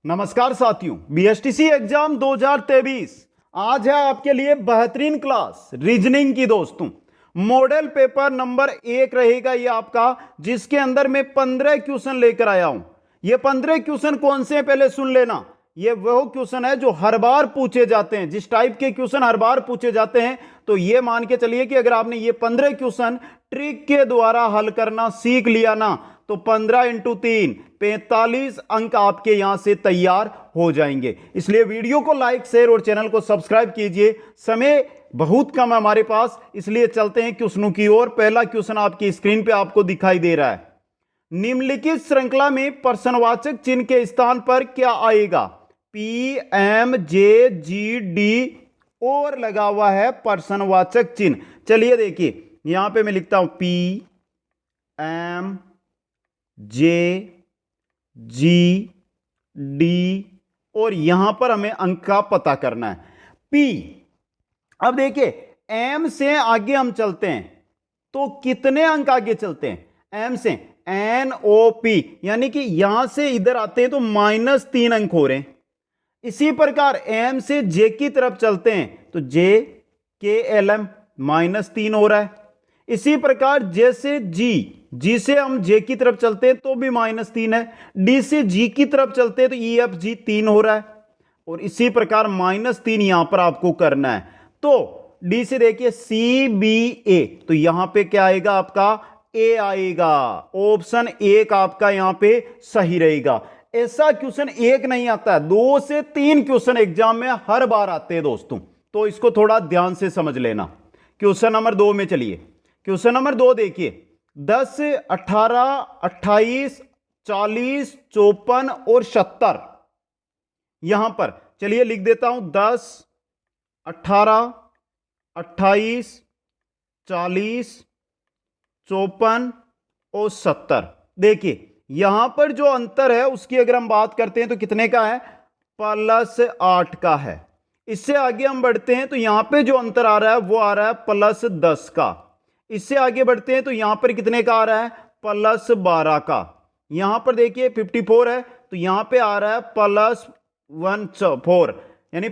नमस्कार साथियों, BSTC exam 2023 आज है आपके लिए बेहतरीन क्लास रीजनिंग की। दोस्तों, मॉडल पेपर नंबर 1 रहेगा ये आपका, जिसके अंदर मैं 15 क्वेश्चन लेकर आया हूं। ये 15 क्वेश्चन कौन से हैं पहले सुन लेना। ये वो क्वेश्चन है जो हर बार पूछे जाते हैं। जिस टाइप के क्वेश्चन हर बार पूछे जाते हैं, तो ये मान के चलिए कि अगर आपने ये 15 क्वेश्चन ट्रिक के द्वारा हल करना सीख लिया ना, तो 15 इंटू 3 45 अंक आपके यहां से तैयार हो जाएंगे। इसलिए वीडियो को लाइक, शेयर और चैनल को सब्सक्राइब कीजिए। समय बहुत कम है हमारे पास, इसलिए चलते हैं क्वेश्चनों की ओर। पहला क्वेश्चन आपकी स्क्रीन पे आपको दिखाई दे रहा है। निम्नलिखित श्रृंखला में प्रश्नवाचक चिन्ह के स्थान पर क्या आएगा? पी, एम, जे, जी, डी और लगा हुआ है प्रश्नवाचक चिन्ह। चलिए देखिए, यहां पे मैं लिखता हूं पी, एम, जे, जी, डी और यहां पर हमें अंक का पता करना है। पी, अब देखिए एम से आगे हम चलते हैं तो कितने अंक आगे चलते हैं? एम से एन ओ पी, यानी कि यहां से इधर आते हैं तो -3 अंक हो रहे हैं। इसी प्रकार एम से जे की तरफ चलते हैं तो जे के एल एम -3 हो रहा है। इसी प्रकार जे से जी से हम जे की तरफ चलते हैं तो भी -3 है। डी से जी की तरफ चलते हैं तो ई एफ जी 3 हो रहा है, और इसी प्रकार -3 यहां पर आपको करना है। तो डी से देखिए सी बी ए, तो यहां पे क्या आएगा? आपका ए आएगा। ऑप्शन 1 आपका यहां पे सही रहेगा। ऐसा क्वेश्चन एक नहीं आता है, 2 से 3 क्वेश्चन एग्जाम में हर बार आते हैं दोस्तों, तो इसको थोड़ा ध्यान से समझ लेना। क्वेश्चन नंबर 2 में चलिए। क्वेश्चन नंबर 2 देखिए, 10, 18, 28, 40, 54 और 70 यहां पर चलिए लिख देता हूं। 10, 18, 28, 40, 54 और 70। देखिए यहां पर जो अंतर है उसकी अगर हम बात करते हैं तो कितने का है? +8 का है। इससे आगे हम बढ़ते हैं तो यहां पे जो अंतर आ रहा है वो आ रहा है +10 का। इससे आगे बढ़ते हैं तो यहां पर कितने का आ रहा है? +12 का। यहां पर देखिए 54 है तो यहां पे आ रहा है +14 यानी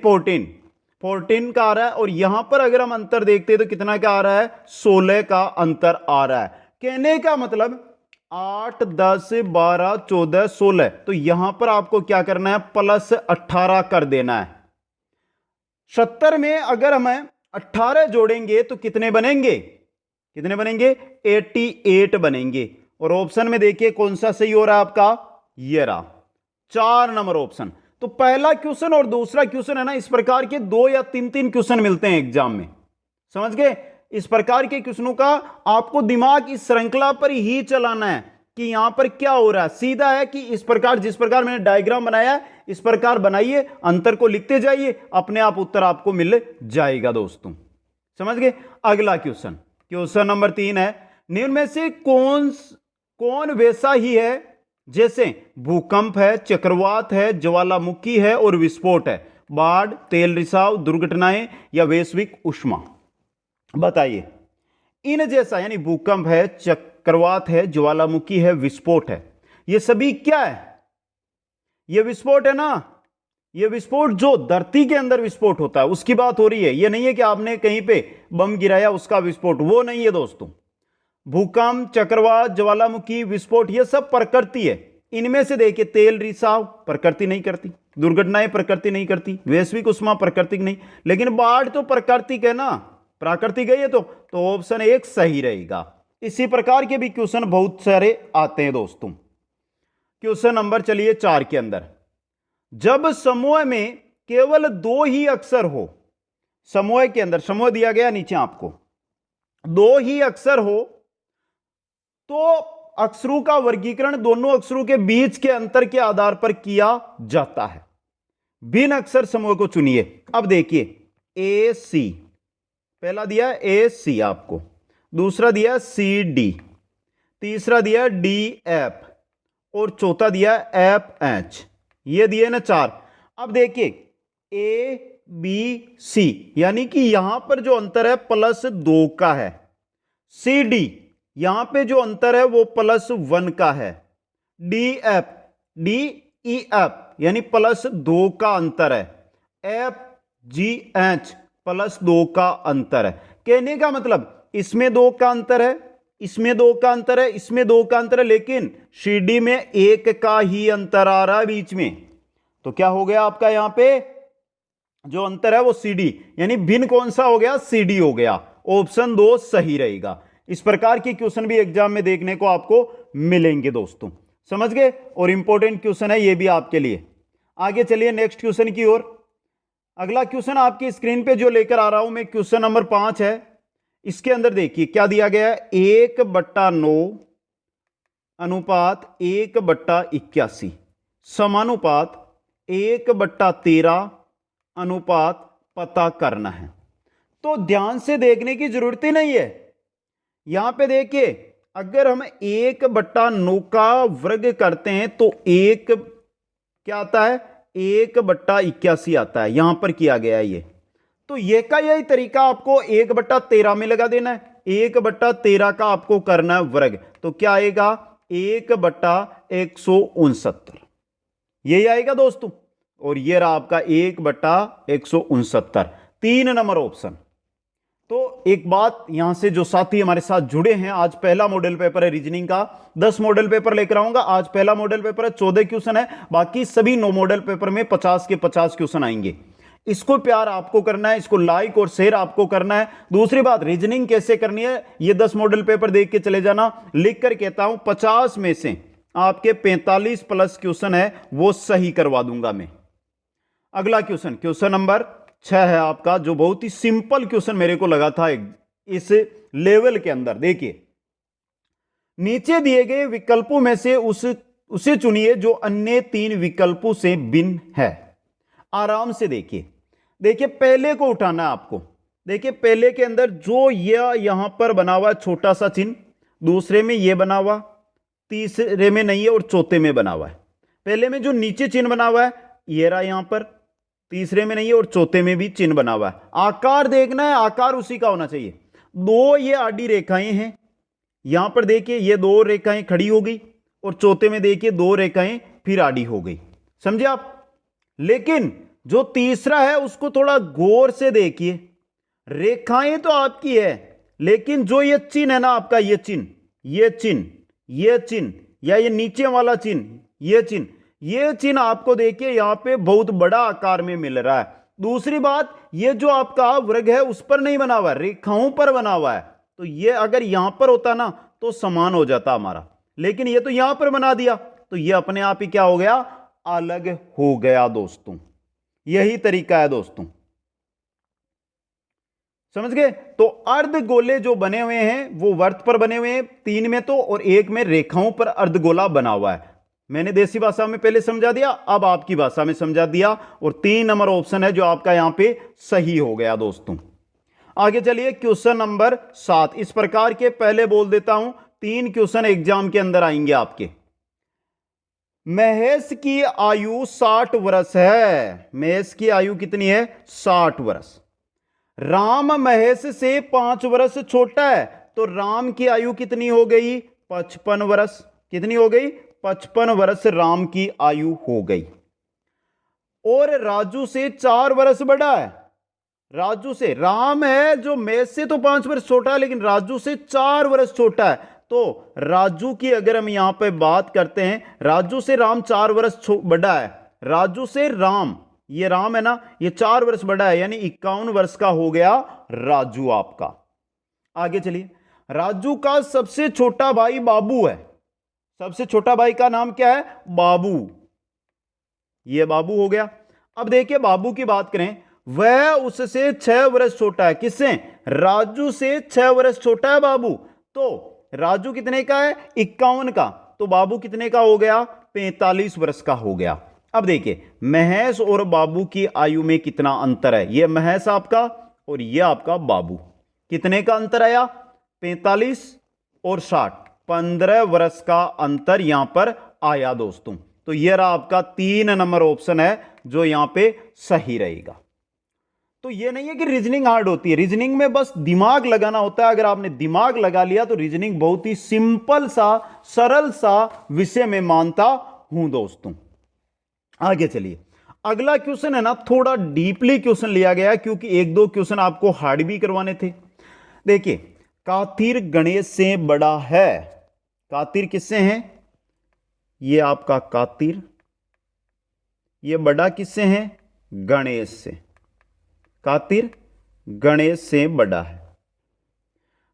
14 का आ रहा है। और यहां पर अगर हम अंतर देखते हैं तो कितना का आ रहा है? 16 का अंतर आ रहा है। कहने का मतलब 8, 10, 12, 14, 16, तो यहां पर आपको क्या करना है? +18 कर देना है। 70 में अगर हम 18 जोड़ेंगे तो कितने बनेंगे? 88 बनेंगे। और ऑप्शन में देखिए कौन सा सही हो रहा है आपका? ये रहा 4 नंबर ऑप्शन। तो पहला क्वेश्चन और दूसरा क्वेश्चन है ना, इस प्रकार के 2 या 3 क्वेश्चन मिलते हैं एग्जाम में, समझ गए? इस प्रकार के क्वेश्चनों का आपको दिमाग इस श्रृंखला पर ही चलाना है कि यहां पर क्या हो रहा है। सीधा है कि इस प्रकार, जिस प्रकार मैंने डायग्राम बनाया इस प्रकार बनाइए, अंतर को लिखते जाइए, अपने आप उत्तर आपको मिल जाएगा दोस्तों, समझ गए? अगला क्वेश्चन, क्वेश्चन नंबर 3 है। निम्न में से कौन वैसा ही है जैसे भूकंप है, चक्रवात है, ज्वालामुखी है और विस्फोट है? बाढ़, तेल रिसाव, दुर्घटनाएं या वैश्विक उष्मा? बताइए। इन जैसा यानी भूकंप है, चक्रवात है, ज्वालामुखी है, विस्फोट है, ये सभी क्या है? ये विस्फोट है ना। ये विस्फोट जो धरती के अंदर विस्फोट होता है उसकी बात हो रही है। ये नहीं है कि आपने कहीं पे बम गिराया उसका विस्फोट, वो नहीं है दोस्तों। भूकंप, चक्रवात, ज्वालामुखी, विस्फोट ये सब प्रकृति है। इनमें से देखिए तेल रिसाव प्रकृति नहीं करती, दुर्घटनाएं प्रकृति नहीं करती, वैश्विक उष्मा प्राकृतिक नहीं, लेकिन बाढ़ तो प्राकृतिक है ना, प्राकृतिक है ये तो ऑप्शन 1 सही रहेगा। इसी प्रकार के भी क्वेश्चन बहुत सारे आते हैं दोस्तों। क्वेश्चन नंबर चलिए 4 के अंदर, जब समूह में केवल 2 ही अक्षर हो, समूह के अंदर, समूह दिया गया नीचे आपको, 2 ही अक्षर हो तो अक्षरों का वर्गीकरण दोनों अक्षरों के बीच के अंतर के आधार पर किया जाता है। भिन्न अक्षर समूह को चुनिए। अब देखिए ए सी, पहला दिया ए सी आपको, दूसरा दिया सी डी, तीसरा दिया डी एफ और चौथा दिया एफ एच। ये दिए ना 4। अब देखिए ए बी सी, यानी कि यहां पर जो अंतर है +2 का है। सी डी यहां पे जो अंतर है वो +1 का है। D F, D E F यानी +2 का अंतर है। FGH +2 का अंतर है। कहने का मतलब इसमें 2 का अंतर है, इसमें 2 का अंतर है, इसमें 2 का अंतर है, लेकिन CD में 1 का ही अंतर आ रहा है बीच में। तो क्या हो गया आपका यहां पे जो अंतर है वो CD, यानी भिन्न कौन सा हो गया? CD हो गया। ऑप्शन 2 सही रहेगा। इस प्रकार के क्वेश्चन भी एग्जाम में देखने को आपको मिलेंगे दोस्तों, समझ गए? और इंपॉर्टेंट क्वेश्चन है ये भी आपके लिए। आगे चलिए नेक्स्ट क्वेश्चन की ओर। अगला क्वेश्चन आपकी स्क्रीन पे जो लेकर आ रहा हूं मैं, क्वेश्चन नंबर 5 है। इसके अंदर देखिए क्या दिया गया है, 1/9 अनुपात 1/81 समानुपात 1/13 अनुपात पता करना है। तो ध्यान से देखने की जरूरत ही नहीं है। यहां पे देखिए अगर हम 1/9 का वर्ग करते हैं तो 1 क्या आता है? 1/81 आता है। यहां पर किया गया है ये। तो ये का यही तरीका आपको 1/13 में लगा देना है। 1/13 का आपको करना है वर्ग, तो क्या आएगा? 1/169 यही आएगा दोस्तों। और ये रहा आपका 1/169, 3 नंबर ऑप्शन। तो एक बात यहां से जो साथी हमारे साथ जुड़े हैं, आज पहला मॉडल पेपर है रीजनिंग का। 10 मॉडल पेपर लेकर आऊंगा। आज पहला मॉडल पेपर है, 14 क्वेश्चन है। बाकी सभी 9 मॉडल पेपर में 50 के 50 क्वेश्चन आएंगे। इसको प्यार आपको करना है, इसको लाइक और शेयर आपको करना है। दूसरी बात, रीजनिंग कैसे करनी है ये 10 मॉडल पेपर देख के चले जाना। लिख कर कहता हूं 50 में से आपके 45 प्लस क्वेश्चन है वो सही करवा दूंगा मैं। अगला क्वेश्चन, क्वेश्चन नंबर 6 है आपका, जो बहुत ही सिंपल क्वेश्चन मेरे को लगा था इस लेवल के अंदर। देखिए नीचे दिए गए विकल्पों में से उसे चुनिए जो अन्य 3 विकल्पों से भिन्न है। आराम से देखिए, देखिए पहले को उठाना है आपको। देखिए पहले के अंदर जो यहां पर बना हुआ छोटा सा चिन्ह, दूसरे में यह बना हुआ, तीसरे में नहीं है और चौथे में बना हुआ है। पहले में जो नीचे चिन्ह बना हुआ है ये रहा यहां पर, तीसरे में नहीं है और चौथे में भी चिन्ह बना हुआ है। आकार देखना है, आकार उसी का होना चाहिए। 2 ये आडी रेखाएं हैं, यहां पर देखिए ये 2 रेखाएं खड़ी हो गई और चौथे में देखिए 2 रेखाएं फिर आडी हो गई, समझे आप? लेकिन जो तीसरा है उसको थोड़ा गौर से देखिए। रेखाएं तो आपकी है, लेकिन जो ये चिन्ह है ना आपका, ये चिन्ह, ये चिन्ह, ये चिन्ह या ये नीचे वाला चिन्ह, ये चिन्ह आपको देखिए यहां पे बहुत बड़ा आकार में मिल रहा है। दूसरी बात, ये जो आपका वर्ग है उस पर नहीं बना हुआ है, रेखाओं पर बना हुआ है। तो ये अगर यहां पर होता ना तो समान हो जाता हमारा, लेकिन ये तो यहां पर बना दिया, तो ये अपने आप ही क्या हो गया? अलग हो गया दोस्तों। यही तरीका है दोस्तों, समझ गए? तो अर्धगोले जो बने हुए हैं वो वर्त पर बने हुए हैं 3 में तो, और 1 में रेखाओं पर अर्धगोला बना हुआ है। मैंने देसी भाषा में पहले समझा दिया, अब आपकी भाषा में समझा दिया। और 3 नंबर ऑप्शन है जो आपका यहां पे सही हो गया दोस्तों। आगे चलिए क्वेश्चन नंबर 7। इस प्रकार के पहले बोल देता हूं 3 क्वेश्चन एग्जाम के अंदर आएंगे आपके। महेश की आयु 60 वर्ष है। महेश की आयु कितनी है? 60 वर्ष। राम महेश से 5 वर्ष छोटा है, तो राम की आयु कितनी हो गई? 55 वर्ष। कितनी हो गई? 55 वर्ष राम की आयु हो गई। और राजू से 4 वर्ष बड़ा है। राजू से, राम है जो महेश से तो 5 वर्ष छोटा है, लेकिन राजू से 4 वर्ष छोटा है। तो राजू की अगर हम यहां पे बात करते हैं, राजू से राम 4 वर्ष बड़ा है। राजू से राम, ये राम है ना, ये 4 वर्ष बड़ा है, यानी 51 वर्ष का हो गया राजू आपका। आगे चलिए, राजू का सबसे छोटा भाई बाबू है। सबसे छोटा भाई का नाम क्या है? बाबू। ये बाबू हो गया। अब देखिए बाबू की बात करें, वह उससे 6 वर्ष छोटा है। किससे? राजू से 6 वर्ष छोटा है बाबू। तो राजू कितने का है? 51 का। तो बाबू कितने का हो गया? 45 वर्ष का हो गया। अब देखिए महेश और बाबू की आयु में कितना अंतर है। ये महेश आपका और ये आपका बाबू। कितने का अंतर आया? 45 और 60, 15 वर्ष का अंतर यहां पर आया दोस्तों। तो यह रहा आपका 3 नंबर ऑप्शन है जो यहां पे सही रहेगा। तो यह नहीं है कि रीजनिंग हार्ड होती है, रीजनिंग में बस दिमाग लगाना होता है। अगर आपने दिमाग लगा लिया तो रीजनिंग बहुत ही सिंपल सा, सरल सा विषय में मानता हूं दोस्तों। आगे चलिए, अगला क्वेश्चन है ना, थोड़ा डीपली क्वेश्चन लिया गया क्योंकि एक दो क्वेश्चन आपको हार्ड भी करवाने थे। देखिए, कातिर गणेश से बड़ा है। कातिर किससे है? ये आपका कातिर, ये बड़ा किससे है? गणेश से। कातिर गणेश से बड़ा है।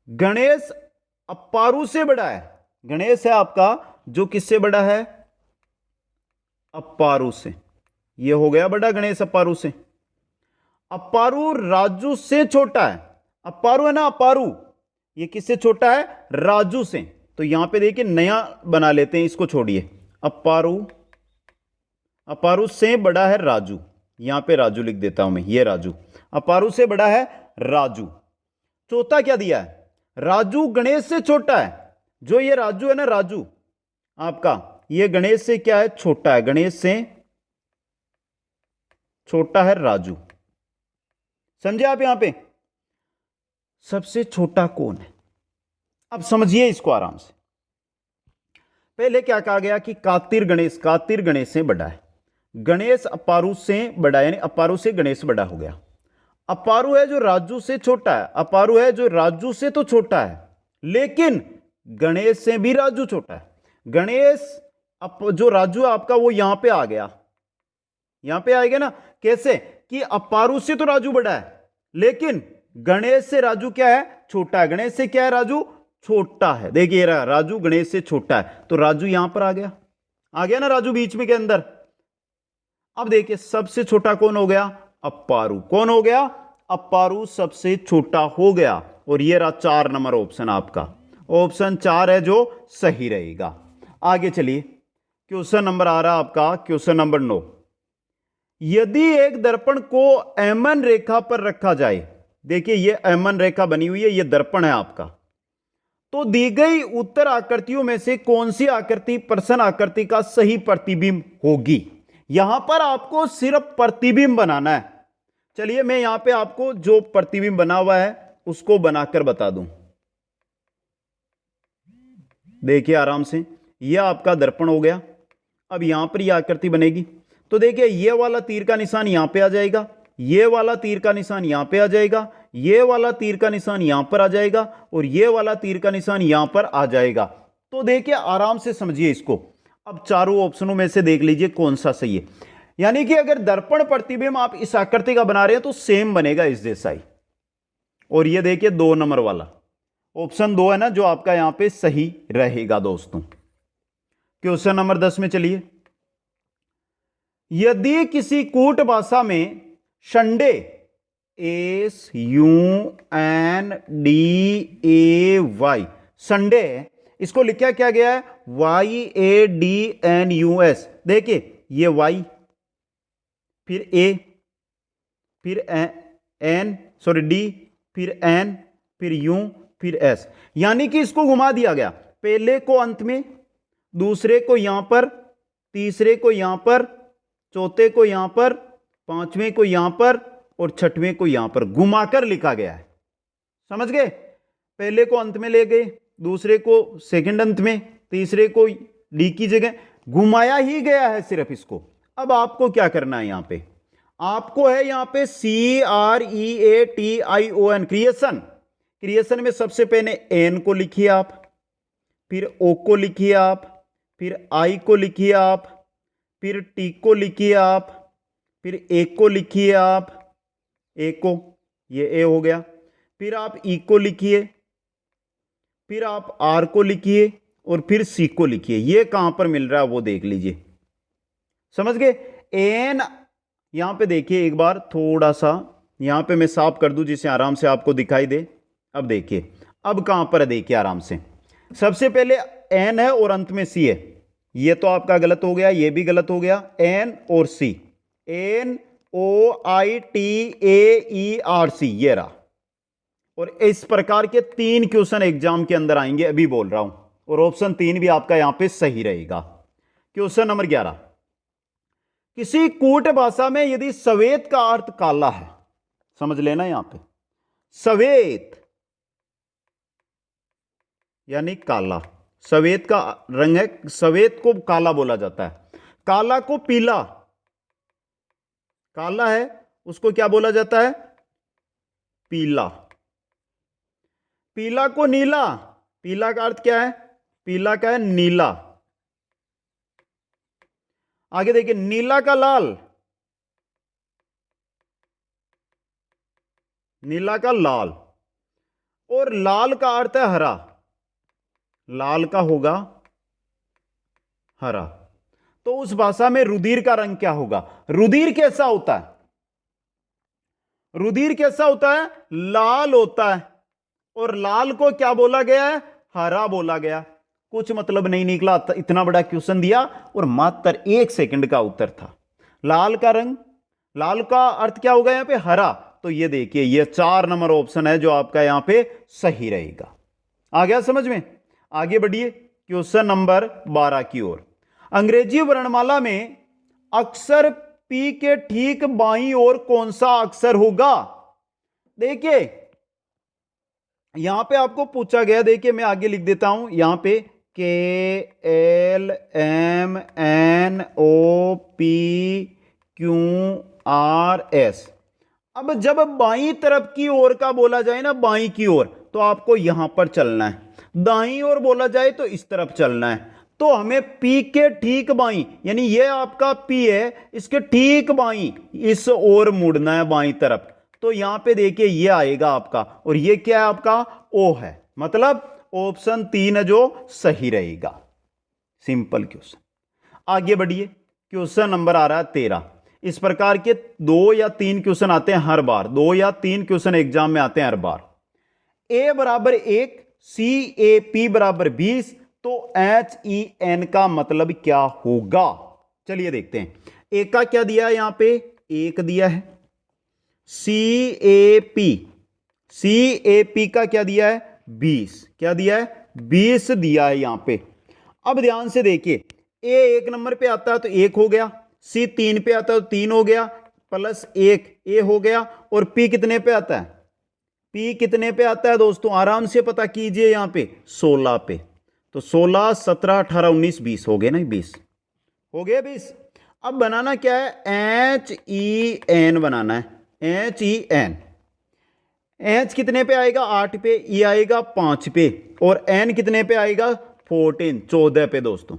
गणेश अपारू से बड़ा है। गणेश है आपका जो किससे बड़ा है? अपारू से। ये हो गया बड़ा गणेश अपारू से। अपारू राजू से छोटा है। अपारू है ना, अपारू, ये किससे छोटा है? राजू से। तो यहां पे देखिए नया बना लेते हैं, इसको छोड़िए। अपारू, अपारू से बड़ा है राजू। यहां पे राजू लिख देता हूं मैं, ये राजू अपारू से बड़ा है राजू। चौथा क्या दिया है? राजू गणेश से छोटा है। जो ये राजू है ना, राजू आपका, ये गणेश से क्या है? छोटा है। गणेश से छोटा है राजू। समझे आप? यहां पे सबसे छोटा कौन है? अब समझिए इसको आराम से। पहले क्या कहा गया कि कातिर गणेश से बड़ा है। गणेश अपारू से बड़ा है, यानी अपारू से गणेश बड़ा हो गया। अपारू है जो राजू से छोटा है। अपारू है जो राजू से तो छोटा है, लेकिन गणेश से भी राजू छोटा है। गणेश जो राजू है आपका, वो यहां पे आ गया। यहां पे आएगा ना, कैसे कि अपारू से तो राजू बड़ा है, लेकिन गणेश से राजू क्या है? छोटा है। गणेश से क्या है? राजू छोटा है। देखिए राजू गणेश से छोटा है, तो राजू यहां पर आ गया। आ गया ना राजू बीच में के अंदर। अब देखिए सबसे छोटा कौन हो गया? अपारू। कौन हो गया? अपारू सबसे छोटा हो गया। और ये रहा 4 नंबर ऑप्शन आपका। ऑप्शन 4 है जो सही रहेगा। आगे चलिए, क्वेश्चन नंबर आ रहा आपका, क्वेश्चन नंबर 9। यदि एक दर्पण को एमएन रेखा पर रखा जाए, देखिए ये एमएन रेखा बनी हुई है, ये दर्पण है आपका, तो दी गई उत्तर आकृतियों में से कौन सी आकृति प्रश्न आकृति का सही प्रतिबिंब होगी? यहां पर आपको सिर्फ प्रतिबिंब बनाना है। चलिए मैं यहां पे आपको जो प्रतिबिंब बना हुआ है उसको बनाकर बता दूं। देखिए आराम से, यह आपका दर्पण हो गया। अब यहां पर यह आकृति बनेगी, तो देखिए ये वाला तीर का निशान यहां पे आ जाएगा, ये वाला तीर का निशान यहां पे आ जाएगा, ये वाला तीर का निशान यहां पर आ जाएगा, और ये वाला तीर का निशान यहां पर आ जाएगा। तो देखिए आराम से समझिए इसको। अब चारों ऑप्शनों में से देख लीजिए कौन सा सही है। यानी कि अगर दर्पण प्रतिबिंब आप इस आकृति का बना रहे हैं तो सेम बनेगा इस जैसा ही। और ये देखिए 2 नंबर वाला ऑप्शन 2 है ना, जो आपका यहां पे सही रहेगा दोस्तों। क्वेश्चन नंबर 10 में चलिए। यदि किसी कूट भाषा में संडे, SUNDAY, संडे, इसको लिखा क्या गया है? YADNUS। देखिए ये Y, फिर A, फिर N, सॉरी D, फिर N, फिर U, फिर S। यानी कि इसको घुमा दिया गया। पहले को अंत में, दूसरे को यहां पर, तीसरे को यहां पर, चौथे को यहां पर, पांचवें को यहां पर, और छठवें को यहां पर घुमाकर लिखा गया है। समझ गए? पहले को अंत में ले गए, दूसरे को सेकंड अंत में, तीसरे को डी की जगह घुमाया ही गया है सिर्फ इसको। अब आपको क्या करना है? यहां पे आपको है यहां पे CREATION, क्रिएशन। क्रिएशन में सबसे पहले एन को लिखिए आप, फिर ओ को लिखिए आप, फिर आई को लिखिए आप, फिर टी को लिखिए आप, फिर ए को लिखिए आप, ए को, ये ए हो गया, फिर आप ई को लिखिए, फिर आप आर को लिखिए, और फिर सी को लिखिए। ये कहां पर मिल रहा है वो देख लीजिए। समझ गए? एन, यहां पे देखिए एक बार थोड़ा सा यहां पे मैं साफ कर दूं जिससे आराम से आपको दिखाई दे। अब देखिए अब कहां पर है, देखिए आराम से। सबसे पहले एन है और अंत में सी है। ये तो आपका गलत हो गया, ये भी गलत हो गया। एन और सी, NOITAERC, ये रहा। और इस प्रकार के 3 क्वेश्चन एग्जाम के अंदर आएंगे, अभी बोल रहा हूं। और ऑप्शन 3 भी आपका यहां पे सही रहेगा। Question number 11। किसी कूट भाषा में यदि सवेत का अर्थ काला है, समझ लेना यहां पे, सवेत यानी काला, सवेत का रंग है, सवेत को काला बोला जाता है, काला को पीला, काला है उसको क्या बोला जाता है? पीला। पीला को नीला, पीला का अर्थ क्या है? पीला का है नीला। आगे देखिए, नीला का लाल, नीला का लाल, और लाल का अर्थ है हरा, लाल का होगा हरा। तो उस भाषा में रुधिर का रंग क्या होगा? रुधिर कैसा होता है? रुधिर कैसा होता है? लाल होता है। और लाल को क्या बोला गया है? हरा बोला गया। कुछ मतलब नहीं निकला, इतना बड़ा क्वेश्चन दिया और मात्र 1 सेकंड का उत्तर था। लाल का रंग, लाल का अर्थ क्या होगा यहां पे? हरा। तो ये देखिए, ये 4 नंबर ऑप्शन है जो आपका यहां पे सही रहेगा। आ गया समझ में? आगे बढ़िए क्वेश्चन नंबर 12 की ओर। अंग्रेजी वर्णमाला में अक्षर पी के ठीक बाईं ओर कौन सा अक्षर होगा? देखिए यहां पे आपको पूछा गया, देखिए मैं आगे लिख देता हूं यहां पे KLMNOPQRS। अब जब बाईं तरफ की ओर का बोला जाए ना, बाईं की ओर, तो आपको यहां पर चलना है। दाईं ओर बोला जाए तो इस तरफ चलना है। तो हमें पी के ठीक बाईं, यानी ये आपका पी है, इसके ठीक बाईं इस ओर मुड़ना है बाईं तरफ। तो यहां पे देखिए ये आएगा आपका, और ये क्या है आपका? ओ है। मतलब ऑप्शन 3 है जो सही रहेगा। Simple question. आगे बढ़िए, क्वेश्चन नंबर आ रहा है 13। इस प्रकार के 2 या 3 क्वेश्चन आते हैं हर बार, 2 या 3 क्वेश्चन एग्जाम में आते हैं हर बार। A बराबर 1, CAP बराबर 20, तो HEN का मतलब क्या होगा? चलिए देखते हैं। A का क्या दिया है यहां पे? 1 दिया है। CAP का क्या दिया है? 20। क्या दिया है? 20 दिया है यहां पे। अब ध्यान से देखिए, A 1 नंबर पे आता है तो 1 हो गया, C 3 पे आता है तो 3 हो गया, प्लस 1 A हो गया, और P कितने पे आता है? P कितने पे आता है दोस्तों? आराम से पता कीजिए, यहां पे 16 पे। तो 16, 17, 18, 19, 20 हो गए ना? 20 हो गए। 20। अब बनाना क्या है? HEN बनाना है। HEN। H कितने पे आएगा? 8 पे, E आएगा 5 पे, और N कितने पे आएगा? 14, 14 पे दोस्तों।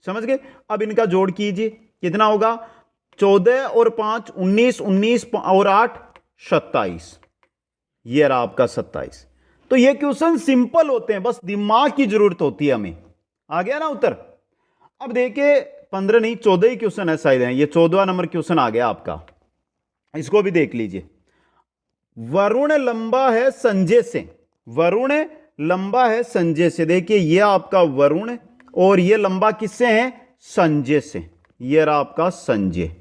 समझ गए? अब इनका जोड़ कीजिए, कितना होगा? 14 और 5 19, 19 और 8 27। ये रहा आपका 27। तो ये क्वेश्चन सिंपल होते हैं, बस दिमाग की जरूरत होती है हमें। आ गया ना उत्तर? अब देखिए 15 नहीं 14 ही क्वेश्चन है शायद है, ये 14वां नंबर क्वेश्चन आ गया आपका। इसको भी देख लीजिए। वरुण लंबा है संजय से, वरुण लंबा है संजय से। देखिए ये आपका वरुण, और ये लंबा किससे है? संजय से। ये रहा आपका संजय।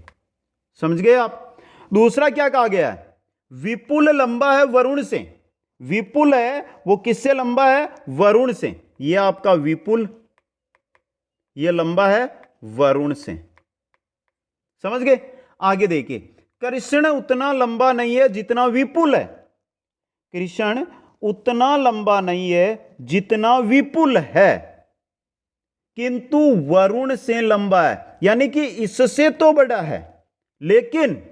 समझ गए आप? दूसरा क्या कहा गया है? विपुल लंबा है वरुण से। विपुल है वो किससे लंबा है? वरुण से। ये आपका विपुल, ये लंबा है वरुण से। समझ गए? आगे देखिए, कृष्ण उतना लंबा नहीं है जितना विपुल है। कृष्ण उतना लंबा नहीं है जितना विपुल है, किंतु वरुण से लंबा है, यानी कि इससे तो बड़ा है, लेकिन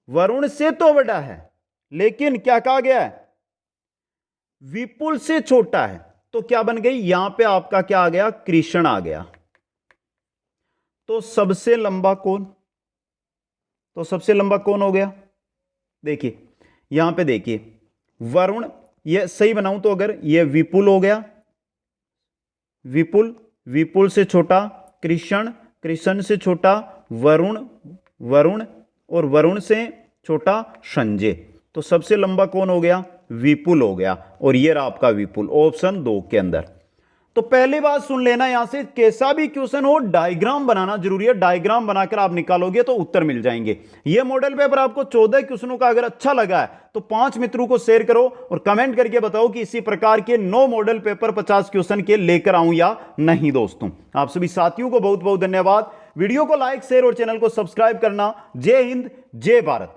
वरुण से तो बड़ा है, लेकिन क्या कहा गया है? विपुल से छोटा है। तो क्या बन गई यहां पे आपका? क्या आ गया? कृष्ण आ गया। तो सबसे लंबा कौन? तो सबसे लंबा कौन हो गया? देखिए यहां पे देखिए, वरुण, ये सही बनाऊं तो अगर ये विपुल हो गया, विपुल, विपुल से छोटा कृष्ण, कृष्ण से छोटा वरुण, वरुण, और वरुण से छोटा संजय। तो सबसे लंबा कौन हो गया? विपुल हो गया। और ये रहा आपका विपुल, ऑप्शन 2 के अंदर। तो पहली बात सुन लेना, यहां से कैसा भी क्वेश्चन हो डायग्राम बनाना जरूरी है। डायग्राम बनाकर आप निकालोगे तो उत्तर मिल जाएंगे। ये मॉडल पेपर आपको 14 क्वेश्चनों का अगर अच्छा लगा है तो 5 मित्रों को शेयर करो और कमेंट करके बताओ कि इसी प्रकार के 9 मॉडल पेपर 50 क्वेश्चन के लेकर आऊं या नहीं। दोस्तों आप सभी साथियों को बहुत बहुत धन्यवाद। वीडियो को लाइक, शेयर और चैनल को सब्सक्राइब करना। जय हिंद, जय भारत।